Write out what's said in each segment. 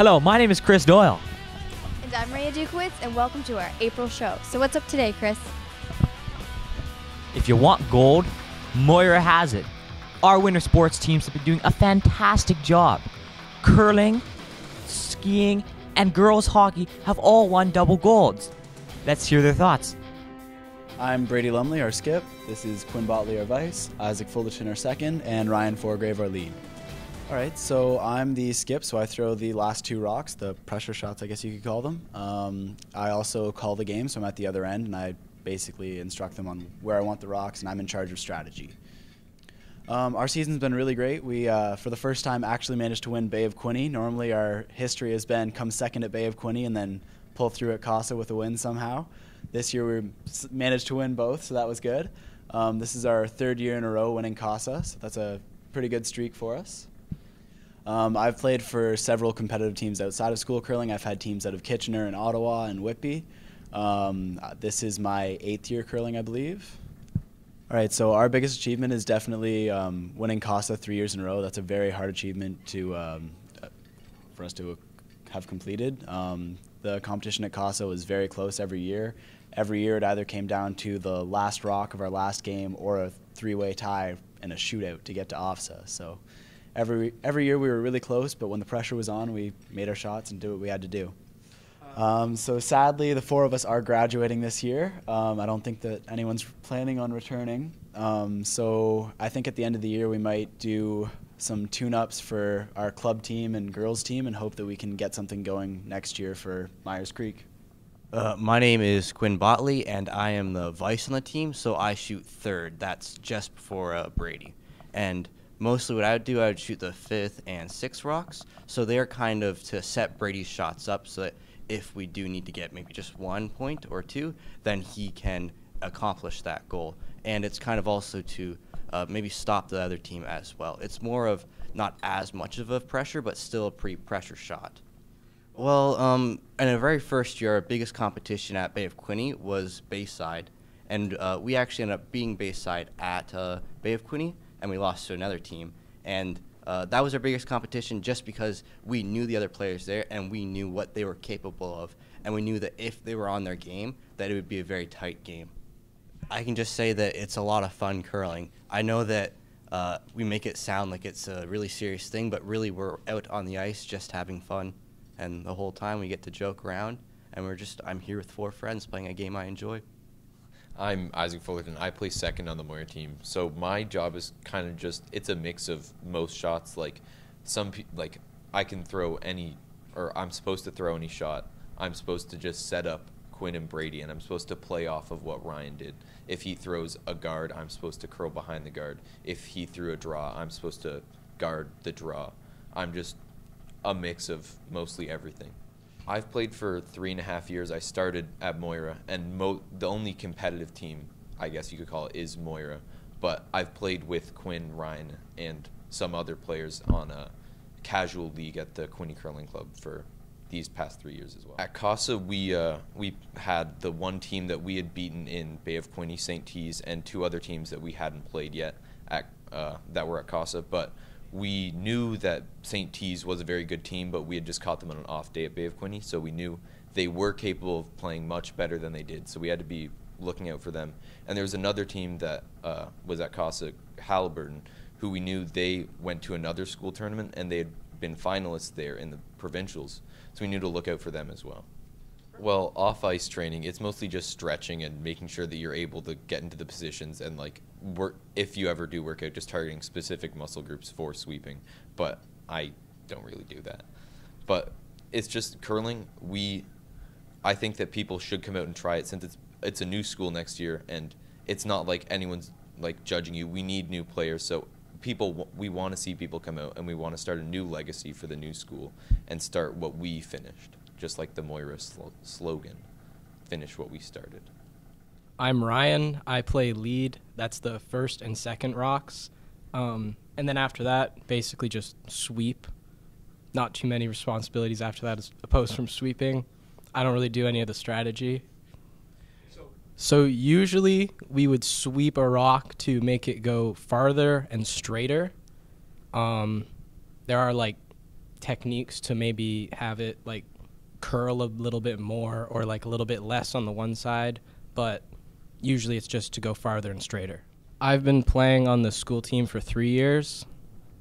Hello, my name is Chris Doyle. And I'm Maria Dukowitz, and welcome to our April show. So what's up today, Chris? If you want gold, Moira has it. Our winter sports teams have been doing a fantastic job. Curling, skiing, and girls hockey have all won double golds. Let's hear their thoughts. I'm Brady Lumley, our skip. This is Quinn Botley, our vice, Isaac Fullerton, our second, and Ryan Forgrave, our lead. All right, so I'm the skip, so I throw the last two rocks, the pressure shots, I guess you could call them. I also call the game, so I'm at the other end, and I basically instruct them on where I want the rocks, and I'm in charge of strategy. Our season's been really great. We, for the first time, actually managed to win Bay of Quinte. Normally, our history has been come second at Bay of Quinte and then pull through at Casa with a win somehow. This year, we managed to win both, so that was good. This is our third year in a row winning Casa, so that's a pretty good streak for us. I've played for several competitive teams outside of school curling. I've had teams out of Kitchener and Ottawa and Whitby. This is my 8th year curling, I believe. All right, so our biggest achievement is definitely winning Casa 3 years in a row. That's a very hard achievement for us to have completed. The competition at Casa was very close every year. Every year it either came down to the last rock of our last game or a three-way tie in a shootout to get to OFSA. So every year we were really close, but when the pressure was on, we made our shots and did what we had to do. So sadly, the 4 of us are graduating this year. I don't think that anyone's planning on returning. So I think at the end of the year we might do some tune-ups for our club team and girls team and hope that we can get something going next year for Myers Creek. My name is Quinn Botley, and I am the vice on the team, so I shoot third. That's just before Brady. And mostly what I would shoot the 5th and 6th rocks, so they're kind of to set Brady's shots up so that if we do need to get maybe just 1 point or 2, then he can accomplish that goal. And it's kind of also to maybe stop the other team as well. It's more of not as much of a pressure, but still a pretty pressure shot. Well, in the very first year, our biggest competition at Bay of Quinte was Bayside, and we actually ended up being Bayside at Bay of Quinte, and we lost to another team. And that was our biggest competition just because we knew the other players there and we knew what they were capable of, and we knew that if they were on their game, that it would be a very tight game. I can just say that it's a lot of fun curling. I know that we make it sound like it's a really serious thing, but really we're out on the ice just having fun, and the whole time we get to joke around, and I'm here with 4 friends playing a game I enjoy. I'm Isaac Fullerton. I play second on the Moira team. So my job is kind of it's a mix of most shots. Like I can throw any, or I'm supposed to throw any shot. I'm supposed to just set up Quinn and Brady, and I'm supposed to play off of what Ryan did. If he throws a guard, I'm supposed to curl behind the guard. If he threw a draw, I'm supposed to guard the draw. I'm just a mix of mostly everything. I've played for 3.5 years. I started at Moira, and the only competitive team, I guess you could call it, is Moira. But I've played with Quinn, Ryan, and some other players on a casual league at the Quinte Curling Club for these past 3 years as well. At Casa, we had the one team that we had beaten in Bay of Quinte, St. T's, and 2 other teams that we hadn't played yet that were at Casa. But we knew that St. T's was a very good team, but we had just caught them on an off day at Bay of Quinte, so we knew they were capable of playing much better than they did, so we had to be looking out for them. And there was another team that was at Casa, Halliburton, who we knew they went to another school tournament, and they had been finalists there in the provincials, so we knew to look out for them as well. Well, off-ice training, it's mostly just stretching and making sure that you're able to get into the positions and work, if you ever do work out, just targeting specific muscle groups for sweeping. But I don't really do that. But it's just curling. I think that people should come out and try it since it's a new school next year, and it's not like anyone's judging you. We need new players, so we want to see people come out, and we want to start a new legacy for the new school and start what we finished. Just like the Moira slogan, finish what we started. I'm Ryan. I play lead. That's the 1st and 2nd rocks. And then after that, basically just sweep. Not too many responsibilities after that as opposed from sweeping. I don't really do any of the strategy. So usually we would sweep a rock to make it go farther and straighter. There are techniques to maybe have it like curl a little bit more or like a little bit less on the one side, but usually it's just to go farther and straighter. I've been playing on the school team for 3 years,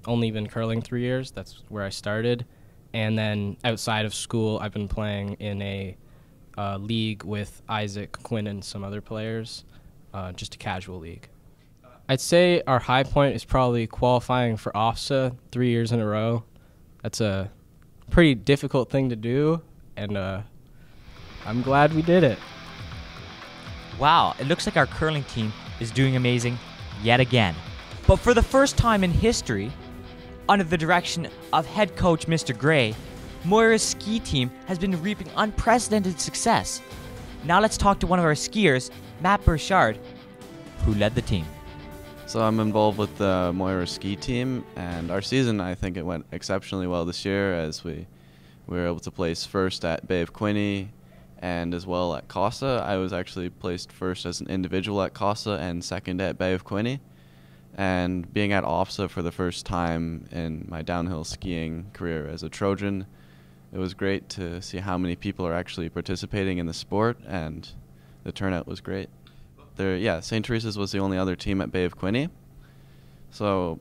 only been curling 3 years. That's where I started. And then outside of school, I've been playing in a league with Isaac, Quinn, and some other players, just a casual league. I'd say our high point is probably qualifying for OFSA 3 years in a row. That's a pretty difficult thing to do, and I'm glad we did it. Wow, it looks like our curling team is doing amazing yet again. But for the first time in history, under the direction of head coach Mr. Gray, Moira's ski team has been reaping unprecedented success. Now let's talk to one of our skiers, Matt Burchard, who led the team. So I'm involved with the Moira ski team, and our season, I think it went exceptionally well this year, as we were able to place first at Bay of Quinte and as well at Casa. I was actually placed first as an individual at Casa and second at Bay of Quinte. And being at OFSA for the first time in my downhill skiing career as a Trojan, it was great to see how many people are actually participating in the sport, and the turnout was great. St. Teresa's was the only other team at Bay of Quinte. So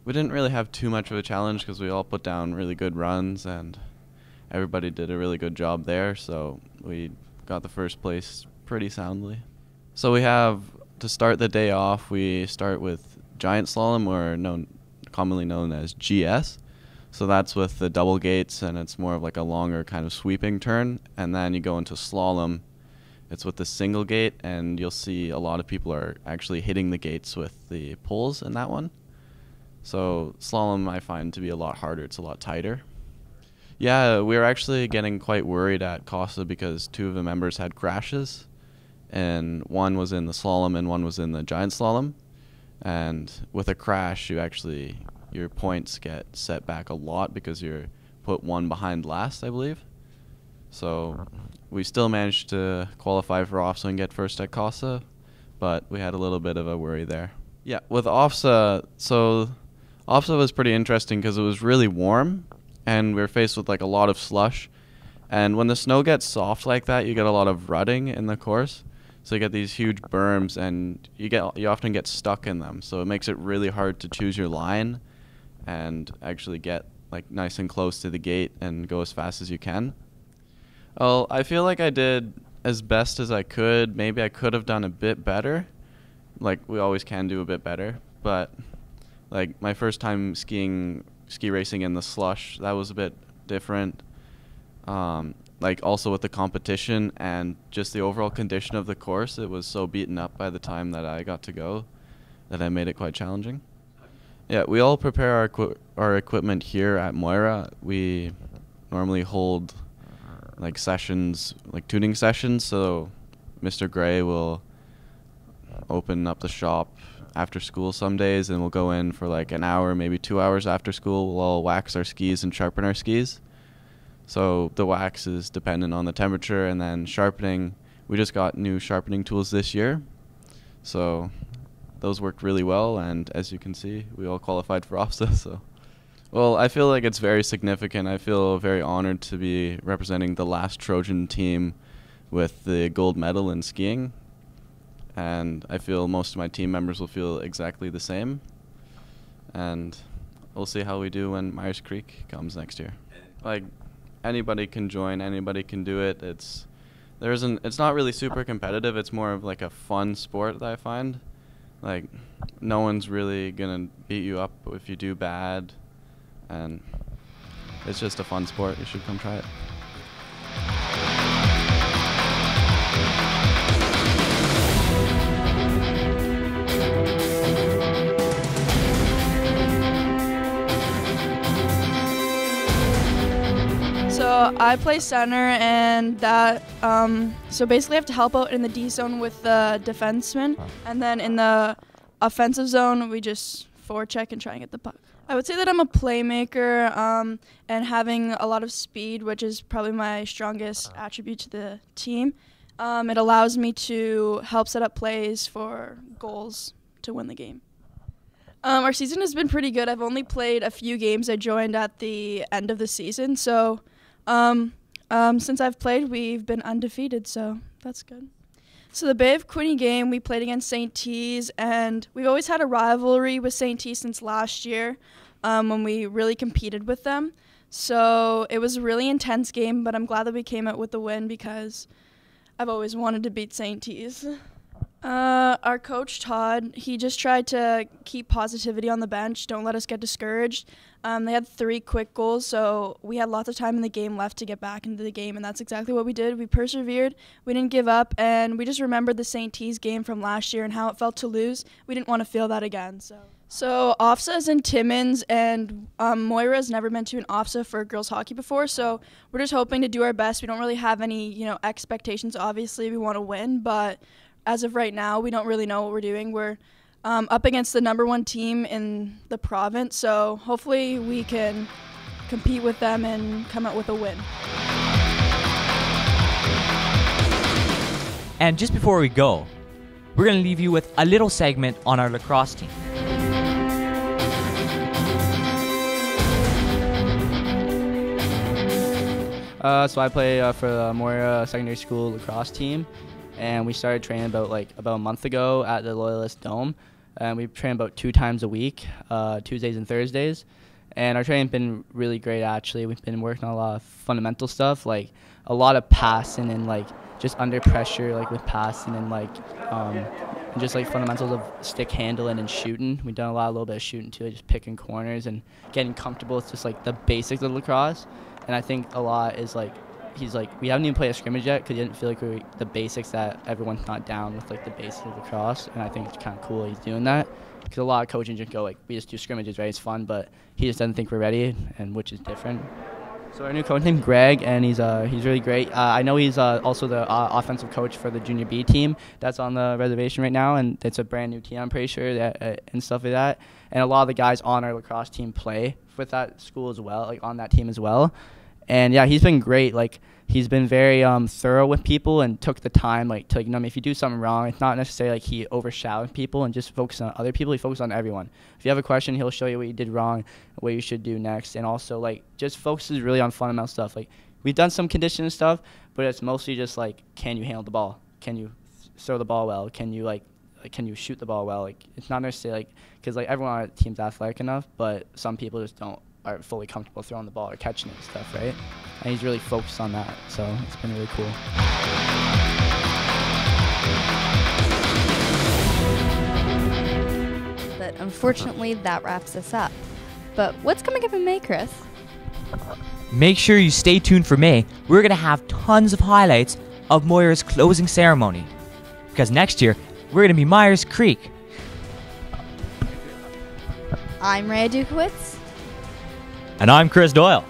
we didn't really have too much of a challenge because we all put down really good runs and everybody did a really good job there. So we got the first place pretty soundly. So we have, to start the day off, we start with giant slalom, or commonly known as GS. So that's with the double gates, and it's more of like a longer kind of sweeping turn. And then you go into slalom. It's with the single gate, and you'll see a lot of people are actually hitting the gates with the poles in that one. So slalom I find to be a lot harder. It's a lot tighter. Yeah, we were actually getting quite worried at Casa because 2 of the members had crashes, and one was in the slalom and one was in the giant slalom. And with a crash, your points get set back a lot because you're put one behind last, I believe. So we still managed to qualify for OFSA and get first at Casa, but we had a little bit of a worry there. Yeah, with OFSA, so OFSA was pretty interesting because it was really warm, and we were faced with like a lot of slush. And when the snow gets soft like that, you get a lot of rutting in the course. So you get these huge berms, and you often get stuck in them. So it makes it really hard to choose your line and actually get like nice and close to the gate and go as fast as you can. Well, I feel like I did as best as I could. Maybe I could have done a bit better. Like, we always can do a bit better. But like my first time ski racing in the slush, that was a bit different. Like also with the competition and just the overall condition of the course, it was so beaten up by the time that I got to go that I made it quite challenging. Yeah, we all prepare our equipment here at Moira. We normally hold like sessions, like tuning sessions, so Mr. Gray will open up the shop after school some days, and we'll go in for like an hour, maybe 2 hours after school. We'll all wax our skis and sharpen our skis. So the wax is dependent on the temperature, and then sharpening, we just got new sharpening tools this year. So those worked really well, and as you can see, we all qualified for OFSA. So, well, I feel like it's very significant. I feel very honored to be representing the last Trojan team with the gold medal in skiing. And I feel most of my team members will feel exactly the same. And we'll see how we do when Myers Creek comes next year. Like, anybody can join, anybody can do it. It's not really super competitive. It's more of like a fun sport that I find. Like, no one's really gonna beat you up if you do bad, and it's just a fun sport. You should come try it. So I play center, and so basically I have to help out in the D zone with the defenseman, and then in the offensive zone we just forecheck and try and get the puck. I would say that I'm a playmaker and having a lot of speed, which is probably my strongest attribute to the team. It allows me to help set up plays for goals to win the game. Our season has been pretty good. I've only played a few games. I joined at the end of the season. So since I've played, we've been undefeated. So that's good. So the Bay of Quinte game, we played against St. T's, and we've always had a rivalry with St. T since last year when we really competed with them. So it was a really intense game, but I'm glad that we came out with the win because I've always wanted to beat St. T's. Our coach, Todd, he just tried to keep positivity on the bench, don't let us get discouraged. They had 3 quick goals, so we had lots of time in the game left to get back into the game, and that's exactly what we did. We persevered, we didn't give up, and we just remembered the St. T's game from last year and how it felt to lose. We didn't want to feel that again. So OFSA is in Timmins, and Moira has never been to an OFSA for girls hockey before, so we're just hoping to do our best. We don't really have any, expectations. Obviously, we want to win, but as of right now, we don't really know what we're doing. We're up against the #1 team in the province, so hopefully we can compete with them and come out with a win. And just before we go, we're going to leave you with a little segment on our lacrosse team. So I play for the Moira Secondary School lacrosse team, and we started training about a month ago at the Loyalist Dome. And we train about 2 times a week, Tuesdays and Thursdays. And our training's been really great, actually. We've been working on a lot of fundamental stuff, like a lot of passing and just under pressure, with passing and just fundamentals of stick handling and shooting. We've done a little bit of shooting too, just picking corners and getting comfortable with just the basics of lacrosse. And I think a lot is we haven't even played a scrimmage yet because he didn't feel like the basics that everyone's not down with the basics of lacrosse. And I think it's kind of cool he's doing that because a lot of coaching just go we just do scrimmages, right? It's fun, but he just doesn't think we're ready, and which is different. So our new coach named Greg, and he's really great. I know he's also the offensive coach for the Junior B team that's on the reservation right now, and it's a brand new team, I'm pretty sure, and stuff like that. And a lot of the guys on our lacrosse team play with that school as well, on that team as well. And yeah, he's been great. He's been very thorough with people and took the time, to, if you do something wrong, it's not necessarily he overshadowed people and just focused on other people. He focused on everyone. If you have a question, he'll show you what you did wrong, what you should do next, and also just focuses really on fundamental stuff. We've done some conditioning stuff, but it's mostly just can you handle the ball? Can you throw the ball well? Can you can you shoot the ball well? It's not necessarily because everyone on our team's athletic enough, but some people just aren't fully comfortable throwing the ball or catching it and stuff, right? And he's really focused on that, so it's been really cool. But unfortunately, that wraps us up. But what's coming up in May, Chris? Make sure you stay tuned for May. We're going to have tons of highlights of Moira's closing ceremony. Because next year, we're going to be Myers Creek. I'm Rhea Dukowitz. And I'm Chris Doyle.